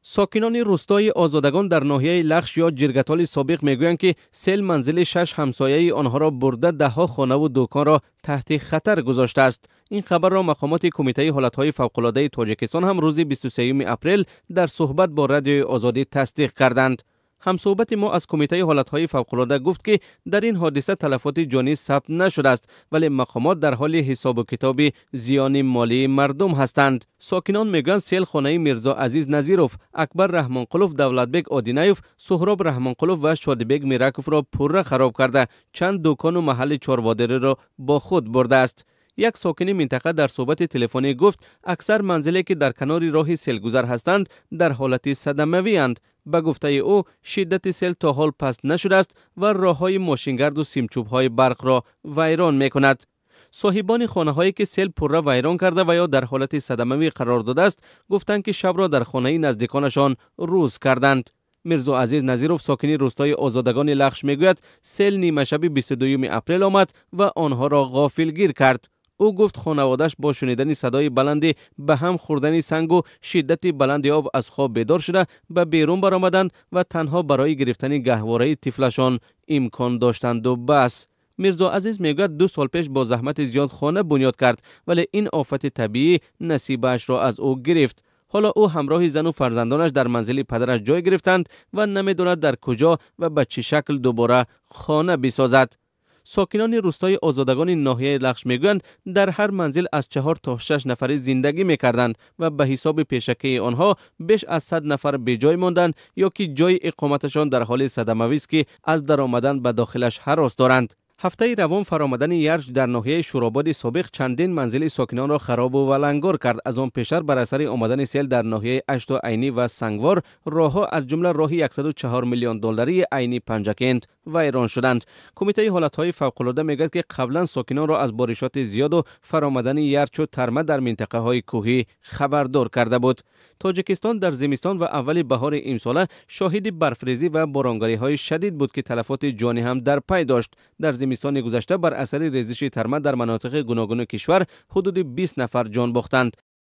ساکنان روستای آزادگان در ناحیه لخش یا جرگتال سابق میگویند که سیل منزل 6 همسایه آنها را برده، دهها خانه و دکان را تحت خطر گذاشته است. این خبر را مقامات کمیته حالتهای فوق‌العاده تاجیکستان هم روز 23 اپریل در صحبت با رادیوی آزادی تصدیق کردند. همصحبت ما از کمیته حالتهای فوق‌العاده گفت که در این حادثه تلفات جانی ثبت نشده است، ولی مقامات در حال حساب و کتاب زیان مالی مردم هستند. ساکنان میگن سیل خانه میرزا عزیز نظیروف، اکبر رحمانقلوف، دولتبگ آدینایوف، سهراب رحمانقلوف و شادبگ میراکوف را پره خراب کرده، چند دکان و محل چهاروادری را با خود برده است. یک ساکن منطقه در صحبت تلفنی گفت اکثر منزلی که در کنار راه سیلگذر هستند در حالت صدمه‌ای اند. به گفته او شدت سیل تا حال پست نشده است و راههای ماشینگرد و سیمچوب‌های برق را ویران می‌کند. صاحبان خانه‌هایی که سیل پره ویران کرده و یا در حالت صدمه‌ای قرار داده است گفتند که شب را در خانه نزدیکانشان روز کردند. میرزا عزیز نظیروف ساکن روستای آزادگان لخش میگوید سیل نیمه شب 22 اپریل آمد و آنها را غافلگیر کرد. او گفت خانواده‌اش با شنیدن صدای بلند به هم خوردن سنگ و شدت بلند آب از خواب بیدار شده به بیرون برآمدند و تنها برای گرفتن گهواره طفلشان امکان داشتند و بس. میرزا عزیز میگوید 2 سال پیش با زحمت زیاد خانه بنیاد کرد، ولی این آفت طبیعی نصیبش را از او گرفت. حالا او همراه زن و فرزندانش در منزل پدرش جای گرفتند و نمیداند در کجا و به چه شکل دوباره خانه بسازد. ساکنان روستای آزادگان ناحیه لخش میگویند در هر منزل از 4 تا 6 نفری زندگی میکردند و به حساب پیشکی آنها بیش از 100 نفر به جای ماندند یا که جای اقامتشان در حال صدمه‌ای است که از درآمدن به داخلش هراس دارند. هفته روان فرآمدن یرج در ناحیه شوراباد سابق چندین منزل ساکنان را خراب و ولنگار کرد. از آن پیشتر بر اثر آمدن سیل در ناحیه اشتا عینی و سنگوار راهها از جمله راه 104 میلیون دلاری عینی پنجکند ویران شدند. کمیته حالتهای فوق‌العاده میگوید که قبلا ساکنان را از بارشات زیاد و فرآمدن یرج و ترمه در منطقه های کوهی خبردار کرده بود. تاجیکستان در زمستان و اول بهار امسال شاهد برفریزی و بارانگری های شدید بود که تلفات جانی هم در پی داشت. در زمستان گذشته بر اثر ریزش ترمه در مناطق گوناگون کشور حدود 20 نفر جان باختند.